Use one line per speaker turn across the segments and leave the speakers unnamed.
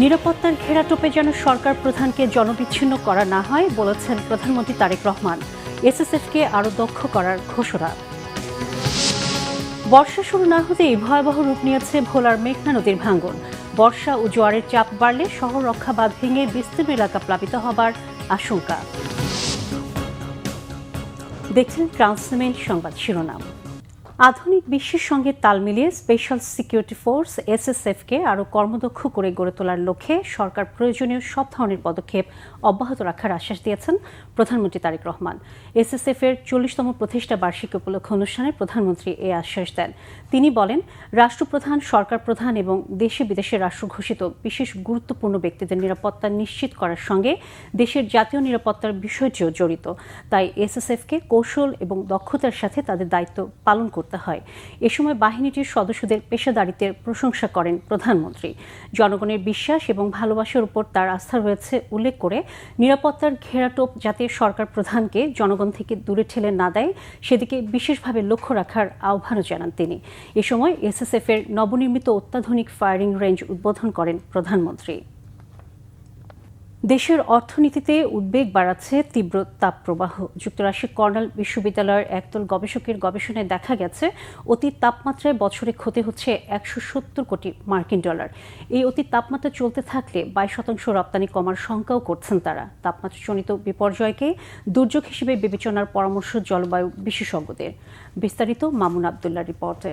নিরাপত্তার ঘেরাটোপে যেন সরকার প্রধানকে জনবিচ্ছিন্ন করা না হয় বলেছেন প্রধানমন্ত্রী তারেক রহমান। এসএসএফকে আরও দক্ষ করার ঘোষণা। বর্ষা শুরু না হতেই ভয়াবহ রূপ নিয়েছে ভোলার মেঘনা নদীর ভাঙন। বর্ষা ও জোয়ারের চাপ বাড়লে শহর রক্ষা বাঁধ ভেঙে বিস্তীর্ণ এলাকা প্লাবিত হবার আশঙ্কা। দেখছেন ট্রান্সমেন্ট সংবাদ শিরোনাম। আধুনিক বিশ্বের সঙ্গে তাল মিলিয়ে স্পেশাল সিকিউরিটি ফোর্স এসএসএফকে আরও কর্মদক্ষ করে গড়ে তোলার লক্ষ্যে সরকার প্রয়োজনীয় সব ধরনের পদক্ষেপ অব্যাহত রাখার আশ্বাস দিয়েছেন প্রধানমন্ত্রী তারেক রহমান। এসএসএফ-এর 40তম প্রতিষ্ঠা বার্ষিকী উপলক্ষে অনুষ্ঠানে প্রধানমন্ত্রী এই আশ্বাস দেন। তিনি বলেন, রাষ্ট্রপ্রধান, সরকার প্রধান এবং দেশে বিদেশে রাষ্ট্র ঘোষিত বিশেষ গুরুত্বপূর্ণ ব্যক্তিদের নিরাপত্তা নিশ্চিত করার সঙ্গে দেশের জাতীয় নিরাপত্তার বিষয়টিও জড়িত। তাই এসএসএফকে কৌশল এবং দক্ষতার সাথে তাদের দায়িত্ব পালন করতে হয়। এ সময় বাহিনীটির সদস্যদের পেশাদারিত্বের প্রশংসা করেন প্রধানমন্ত্রী। জনগণের বিশ্বাস এবং ভালোবাসার উপর তার আস্থা রয়েছে উল্লেখ করে নিরাপত্তার ঘেরাটোপ যাতে সরকার প্রধানকে জনগণ থেকে দূরে ঠেলে না দেয় সেদিকে বিশেষভাবে লক্ষ্য রাখার আহ্বানও জানান তিনি। এ সময় এসএসএফ-এর নবনির্মিত অত্যাধুনিক ফায়ারিং রেঞ্জ উদ্বোধন করেন প্রধানমন্ত্রী। দেশের অর্থনীতিতে উদ্বেগ বাড়াচ্ছে তীব্র তাপপ্রবাহ। যুক্তরাষ্ট্রের কর্নেল বিশ্ববিদ্যালয়ের একদল গবেষকের গবেষণায় দেখা গেছে অতি তাপমাত্রায় বছরে ক্ষতি হচ্ছে 170 কোটি মার্কিন ডলার। এই অতি তাপমাত্রা চলতে থাকলে 22% রপ্তানি কমার শঙ্কাও করছেন তারা। তাপমাত্রাজনিত বিপর্যয়কে দুর্যোগ হিসেবে বিবেচনার পরামর্শ জলবায়ু বিশেষজ্ঞদের। বিস্তারিত মামুন আবদুল্লাহ রিপোর্টে।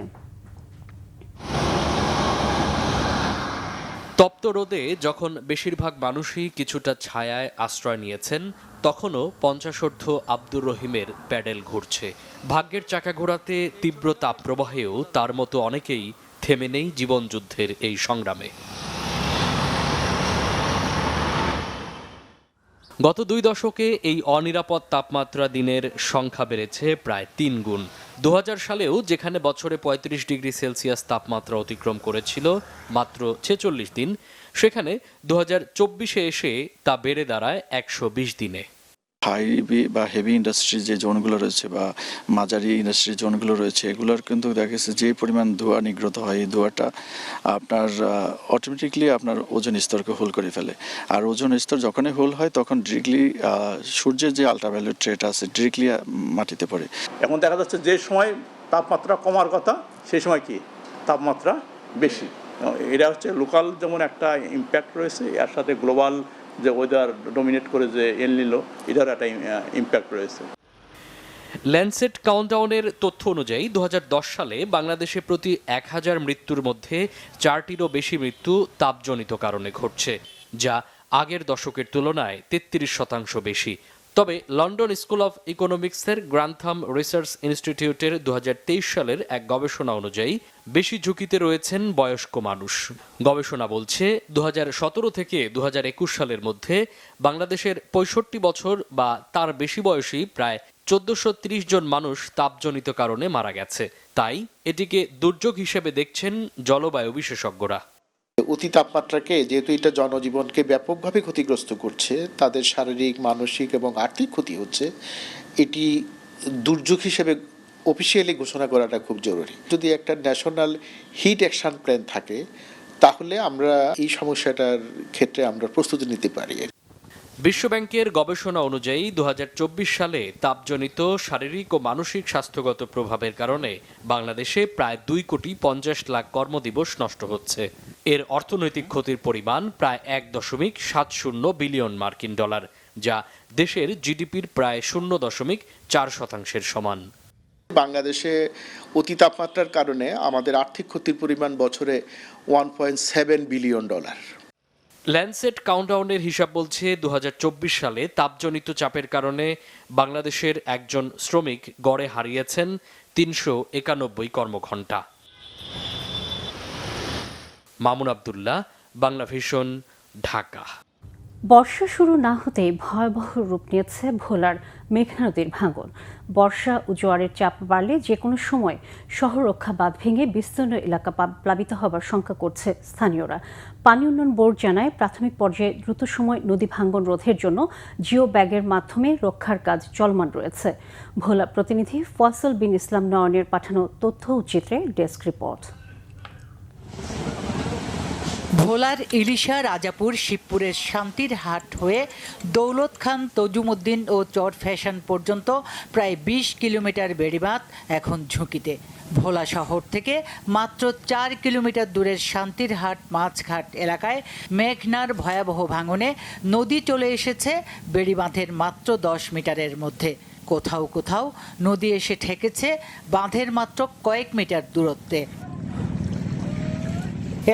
তপ্ত রোদে যখন বেশিরভাগ মানুষই কিছুটা ছায়ায় আশ্রয় নিয়েছেন, তখনও 50ঊর্ধ্ব আব্দুর রহিমের প্যাডেল ঘুরছে। ভাগ্যের চাকা ঘোরাতে তীব্র তাপপ্রবাহেও তার মতো অনেকেই থেমে নেই জীবনযুদ্ধের এই সংগ্রামে। গত 2 দশকে এই অনিরাপদ তাপমাত্রা দিনের সংখ্যা বেড়েছে প্রায় 3 গুণ। 2000 সালেও যেখানে বছরে 35 ডিগ্রি সেলসিয়াস তাপমাত্রা অতিক্রম করেছিল মাত্র 46 দিন, সেখানে 2024-এ এসে তা বেড়ে দাঁড়ায় 120 দিনে।
হাই বা হেভি ইন্ডাস্ট্রি যে জোনগুলো রয়েছে বা মাঝারি ইন্ডাস্ট্রি জোনগুলো রয়েছে, এগুলোর কিন্তু দেখা গেছে যে পরিমাণ ধোঁয়া নির্গত হয়, এই ধোঁয়াটা আপনার অটোমেটিকলি আপনার ওজোন স্তরকে হোল করে ফেলে। আর ওজোন স্তর যখনই হোল হয় তখন ডিরেক্টলি সূর্যের যে আলট্রাভায়োলেট রেট আছে ডিরেক্টলি মাটিতে পড়ে।
এখন দেখা যাচ্ছে যে সময় তাপমাত্রা কমার কথা সেই সময় কি তাপমাত্রা বেশি। এটা হচ্ছে লোকাল যেমন একটা ইম্প্যাক্ট রয়েছে, এর সাথে গ্লোবাল যে ওয়েদার ডমিনেট করে যে এল নিলো, এটার একটা ইম্প্যাক্ট রয়েছে।
ল্যান্ডসেট কাউন্টডাউনের তথ্য অনুযায়ী 2010 সালে বাংলাদেশে প্রতি 1000 মৃত্যুর মধ্যে 4টিরও বেশি মৃত্যু তাপজনিত কারণে ঘটছে, যা আগের দশকের তুলনায় 33% বেশি। তবে লন্ডন স্কুল অফ ইকোনমিক্সের গ্রান্থাম রিসার্চ ইনস্টিটিউটের 2023 সালের এক গবেষণা অনুযায়ী বেশি ঝুঁকিতে রয়েছেন বয়স্ক মানুষ। গবেষণা বলছে 2017 থেকে 2021 সালের মধ্যে বাংলাদেশের 65 বছর বা তার বেশি বয়সী প্রায় 1430 জন মানুষ তাপজনিত কারণে মারা গেছে। তাই এটিকে দুর্যোগ হিসেবে দেখছেন জলবায়ু বিশেষজ্ঞরা।
অতি তাপমাত্রাকে যেহেতু এটা জনজীবনকে ব্যাপকভাবে ক্ষতিগ্রস্ত করছে, তাদের শারীরিক, মানসিক এবং আর্থিক ক্ষতি হচ্ছে, এটি দুর্যোগ হিসেবে অফিসিয়ালি ঘোষণা করাটা খুব জরুরি। যদি একটা ন্যাশনাল হিট অ্যাকশন প্ল্যান থাকে তাহলে আমরা এই সমস্যাটার ক্ষেত্রে আমরা প্রস্তুতি নিতে পারি।
বিশ্বব্যাংকের গবেষণা অনুযায়ী 2024 সালে তাপজনিত শারীরিক ও মানসিক স্বাস্থ্যগত প্রভাবের কারণে বাংলাদেশে প্রায় 2,50,00,000 কর্মদিবস নষ্ট হচ্ছে। এর অর্থনৈতিক ক্ষতির পরিমাণ প্রায় 1.70 বিলিয়ন মার্কিন ডলার, যা দেশের জিডিপির প্রায় 0.4% সমান।
বাংলাদেশে অতি তাপমাত্রার কারণে আমাদের আর্থিক ক্ষতির পরিমাণ বছরে $1.7 বিলিয়ন।
ল্যান্ডসেট কাউন্টডাউনের হিসাব বলছে 2024 সালে তাপজনিত চাপের কারণে বাংলাদেশের একজন শ্রমিক গড়ে হারিয়েছেন 391 কর্মঘণ্টা। মামুন আবদুল্লাহ, বাংলা ভিশন, ঢাকা।
বর্ষা শুরু না হতেই ভয়াবহ রূপ নিয়েছে ভোলার মেঘনা নদীর ভাঙন। বর্ষা ও জোয়ারের চাপ বাড়লে যে কোনো সময় শহর রক্ষা বাঁধ ভেঙে বিস্তীর্ণ এলাকা প্লাবিত হবার শঙ্কা করছে স্থানীয়রা। পানি উন্নয়ন বোর্ড জানায়, প্রাথমিক পর্যায়ে দ্রুত সময় নদী ভাঙন রোধের জন্য জিও ব্যাগের মাধ্যমে রক্ষার কাজ চলমান রয়েছে। ভোলা প্রতিনিধি ফয়সাল বিন ইসলাম নয়নের পাঠানো তথ্য ও চিত্রে ডেস্ক রিপোর্ট।
ভোলার ইলিশা, রাজাপুর, শিবপুরের শান্তির হাট হয়ে দৌলত খান, তজুমুদ্দিন ও চর ফ্যাশন পর্যন্ত প্রায় ২০ কিলোমিটার বেড়িবাঁধ এখন ঝুঁকিতে। ভোলা শহর থেকে মাত্র ৪ কিলোমিটার দূরের শান্তির হাট মাছঘাট এলাকায় মেঘনার ভয়াবহ ভাঙনে নদী চলে এসেছে বেড়িবাঁধের মাত্র ১০ মিটারের মধ্যে। কোথাও কোথাও নদী এসে ঠেকেছে বাঁধের মাত্র কয়েক মিটার দূরত্বে।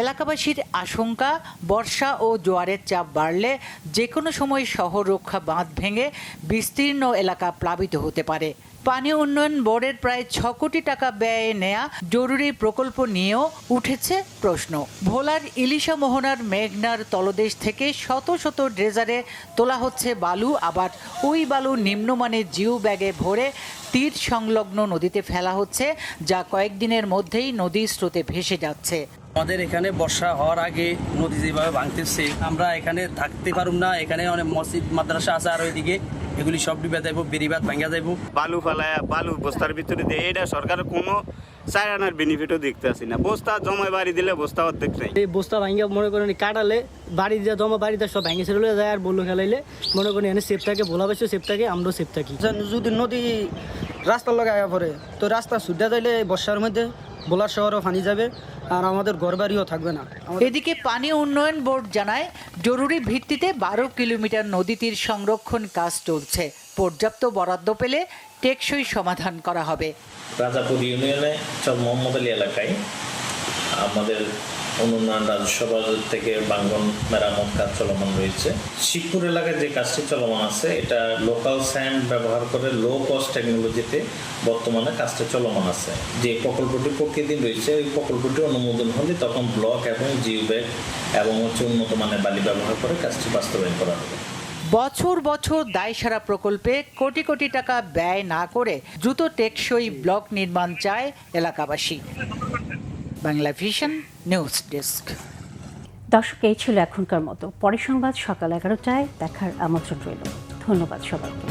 এলাকাবাসীর আশঙ্কা, বর্ষা ও জোয়ারের চাপ বাড়লে যে কোনো সময় শহর রক্ষা বাঁধ ভেঙে বিস্তীর্ণ এলাকা প্লাবিত হতে পারে। পানি উন্নয়ন বোর্ডের প্রায় ৬ কোটি টাকা ব্যয়ে নেয়া জরুরি প্রকল্প নিয়েও উঠেছে প্রশ্ন। ভোলার ইলিশা মোহনার মেঘনার তলদেশ থেকে শত শত ড্রেজারে তোলা হচ্ছে বালু, আবার ওই বালু নিম্নমানের জিও ব্যাগে ভরে তীর সংলগ্ন নদীতে ফেলা হচ্ছে, যা কয়েকদিনের মধ্যেই নদীর স্রোতে ভেসে যাচ্ছে।
আমাদের এখানে বর্ষা হওয়ার আগে নদী যেভাবে ভাঙতেছে, আমরা এখানে থাকতে পারুম না। এখানে অনেক মসজিদ মাদ্রাসা আছে, আর ওইদিকে এগুলি সব ডুবে যাইব, বেড়িবাঁধ ভাঙা যাইব।
বালু ফালায় বালু বস্তার ভিতরে দিয়ে, এটা সরকারের কোনো চার আনার বেনিফিটও দেখতে আসি না। বস্তা জমায় বাড়ি দিলে বস্তা অর্ধেক নেই।
এই বস্তা ভাঙিয়া মনে করেন কাটালে বাড়ি দিয়ে জমা বাড়িতে সব ভেঙে ছেড়ে যায়, আর বললো খেলাইলে মনে করেন এনে সেফ থাকে, ভোলা বেশি সেফ থাকে, আমরাও সেফ থাকি। যদি নদী রাস্তার লগে আয়া পড়ে তো রাস্তা সুদ্ধা যাইলে বর্ষার মধ্যে ভোলার শহরও পানি যাবে, আর আমাদের ঘরবাড়িও থাকবে না।
এদিকে পানি উন্নয়ন বোর্ড জানায় জরুরি ভিত্তিতে ১২ কিলোমিটার নদী তীর সংরক্ষণ কাজ চলছে। পর্যাপ্ত বরাদ্দ পেলে টেকসই সমাধান করা হবে।
রাজাপুর ইউনিয়নে চর মোহাম্মদ আলী এলাকায় আমাদের উন্নয়ন রাজস্ব বাজেট থেকে বাঙ্গন মেরামত কাজ চলমান রয়েছে। শিবপুর এলাকায় যে কাজটি চলমান আছে, এটা লোকাল স্যান্ড ব্যবহার করে লো কস্ট টেকনোলজিতে বর্তমানে কাজটা চলমান আছে। যে প্রকল্পটি প্রকৃতির রয়েছে, ওই প্রকল্পটি অনুমোদন হলে তখন ব্লক এবং জিও ব্যাগ এবং উন্নত মানের বালি ব্যবহার করে কাজটি বাস্তবায়ন করা হবে।
বছর বছর দায়সারা প্রকল্পে কোটি কোটি টাকা ব্যয় না করে দ্রুত টেকসই ব্লক নির্মাণ চায় এলাকাবাসী। Bangla vision news desk.
দর্শক, এই ছিল এখনকার মতো। পরের সংবাদ সকাল 11টায় দেখার আমন্ত্রণ রইল। ধন্যবাদ সবাইকে।